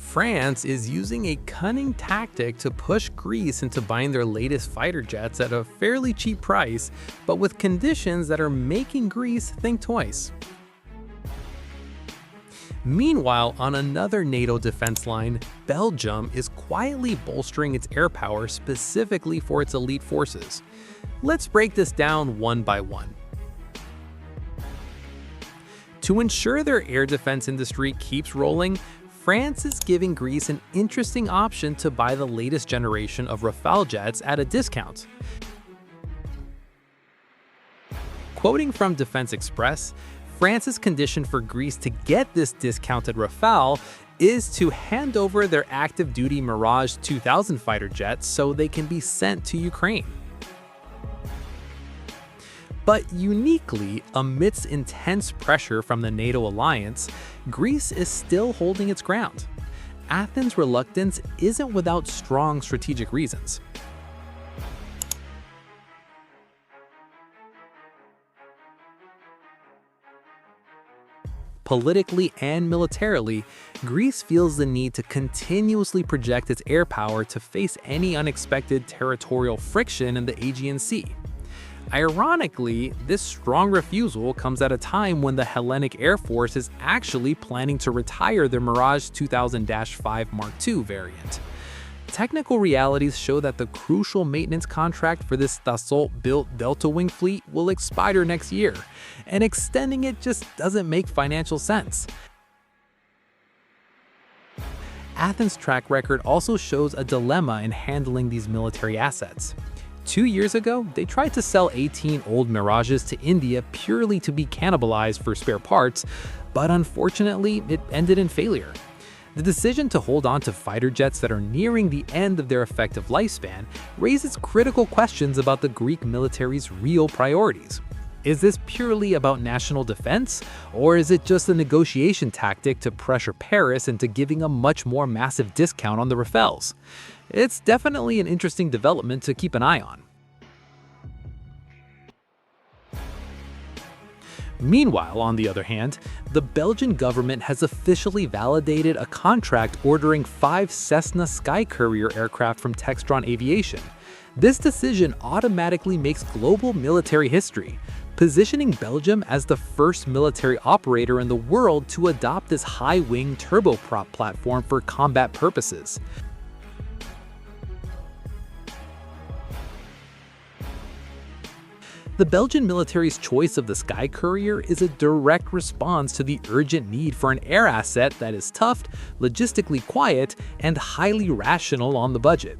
France is using a cunning tactic to push Greece into buying their latest fighter jets at a fairly cheap price, but with conditions that are making Greece think twice. Meanwhile, on another NATO defense line, Belgium is quietly bolstering its air power specifically for its elite forces. Let's break this down one by one. To ensure their air defense industry keeps rolling, France is giving Greece an interesting option to buy the latest generation of Rafale jets at a discount. Quoting from Defense Express, France's condition for Greece to get this discounted Rafale is to hand over their active-duty Mirage 2000 fighter jets so they can be sent to Ukraine. But uniquely, amidst intense pressure from the NATO alliance, Greece is still holding its ground. Athens' reluctance isn't without strong strategic reasons. Politically and militarily, Greece feels the need to continuously project its air power to face any unexpected territorial friction in the Aegean Sea. Ironically, this strong refusal comes at a time when the Hellenic Air Force is actually planning to retire the Mirage 2000-5 Mark II variant. Technical realities show that the crucial maintenance contract for this Dassault-built Delta Wing fleet will expire next year, and extending it just doesn't make financial sense. Athens' track record also shows a dilemma in handling these military assets. 2 years ago, they tried to sell 18 old Mirages to India purely to be cannibalized for spare parts, but unfortunately, it ended in failure. The decision to hold on to fighter jets that are nearing the end of their effective lifespan raises critical questions about the Greek military's real priorities. Is this purely about national defense, or is it just a negotiation tactic to pressure Paris into giving a much more massive discount on the Rafales? It's definitely an interesting development to keep an eye on. Meanwhile, on the other hand, the Belgian government has officially validated a contract ordering 5 Cessna SkyCourier aircraft from Textron Aviation. This decision automatically makes global military history, positioning Belgium as the first military operator in the world to adopt this high-wing turboprop platform for combat purposes. The Belgian military's choice of the SkyCourier is a direct response to the urgent need for an air asset that is tough, logistically quiet, and highly rational on the budget.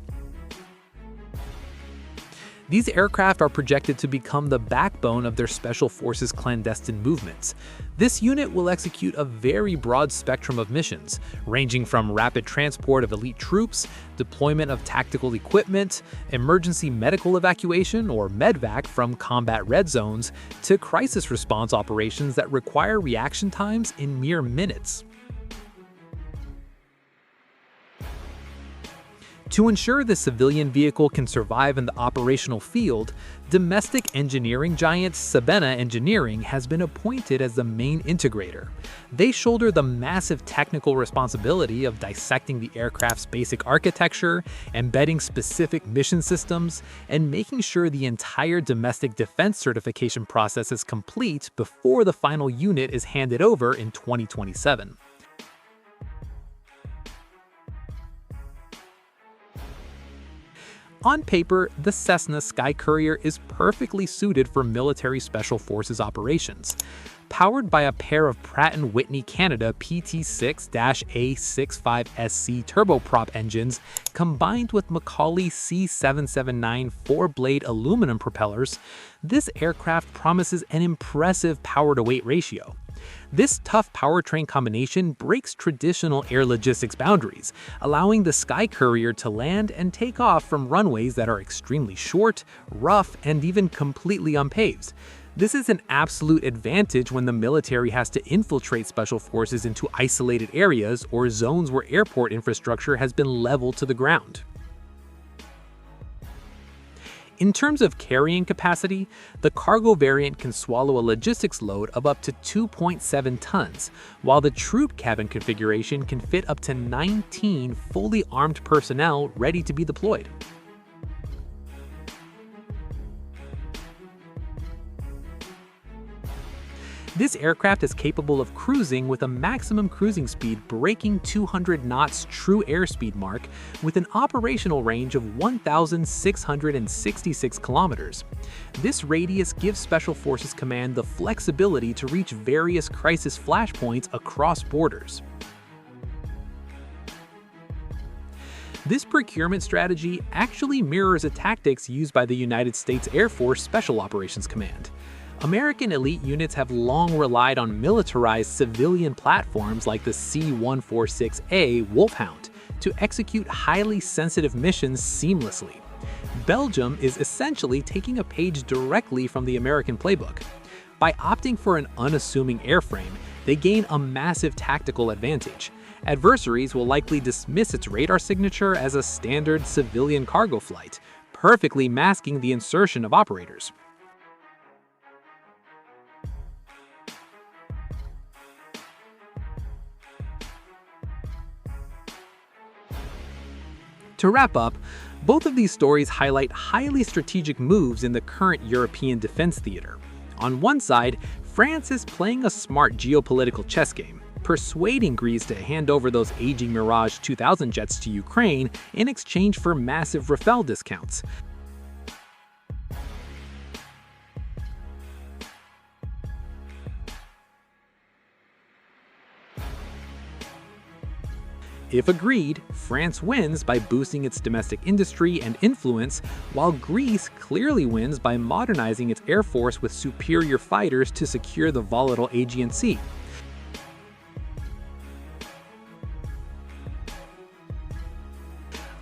These aircraft are projected to become the backbone of their special forces clandestine movements. This unit will execute a very broad spectrum of missions, ranging from rapid transport of elite troops, deployment of tactical equipment, emergency medical evacuation or medvac from combat red zones, to crisis response operations that require reaction times in mere minutes. To ensure the civilian vehicle can survive in the operational field, domestic engineering giant Sabena Engineering has been appointed as the main integrator. They shoulder the massive technical responsibility of dissecting the aircraft's basic architecture, embedding specific mission systems, and making sure the entire domestic defense certification process is complete before the final unit is handed over in 2027. On paper, the Cessna SkyCourier is perfectly suited for military special forces operations. Powered by a pair of Pratt & Whitney Canada PT6-A65SC turboprop engines combined with Macaulay C779 4-blade aluminum propellers, this aircraft promises an impressive power-to-weight ratio. This tough powertrain combination breaks traditional air logistics boundaries, allowing the SkyCourier to land and take off from runways that are extremely short, rough, and even completely unpaved. This is an absolute advantage when the military has to infiltrate special forces into isolated areas or zones where airport infrastructure has been leveled to the ground. In terms of carrying capacity, the cargo variant can swallow a logistics load of up to 2.7 tons, while the troop cabin configuration can fit up to 19 fully armed personnel ready to be deployed. This aircraft is capable of cruising with a maximum cruising speed breaking 200 knots true airspeed mark with an operational range of 1,666 kilometers. This radius gives Special Forces Command the flexibility to reach various crisis flashpoints across borders. This procurement strategy actually mirrors a tactics used by the United States Air Force Special Operations Command. American elite units have long relied on militarized civilian platforms like the C-146A Wolfhound to execute highly sensitive missions seamlessly. Belgium is essentially taking a page directly from the American playbook. By opting for an unassuming airframe, they gain a massive tactical advantage. Adversaries will likely dismiss its radar signature as a standard civilian cargo flight, perfectly masking the insertion of operators. To wrap up, both of these stories highlight highly strategic moves in the current European defense theater. On one side, France is playing a smart geopolitical chess game, persuading Greece to hand over those aging Mirage 2000 jets to Ukraine in exchange for massive Rafale discounts. If agreed, France wins by boosting its domestic industry and influence, while Greece clearly wins by modernizing its air force with superior fighters to secure the volatile Aegean Sea.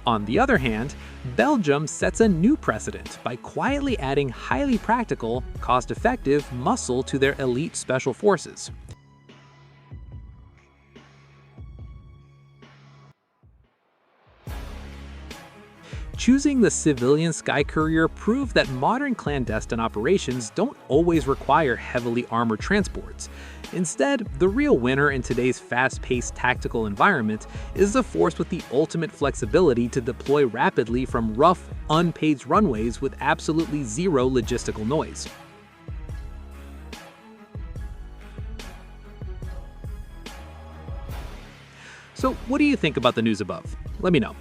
On the other hand, Belgium sets a new precedent by quietly adding highly practical, cost-effective muscle to their elite special forces. Choosing the civilian SkyCourier proved that modern clandestine operations don't always require heavily armored transports. Instead, the real winner in today's fast-paced tactical environment is the force with the ultimate flexibility to deploy rapidly from rough, unpaved runways with absolutely zero logistical noise. So, what do you think about the news above? Let me know.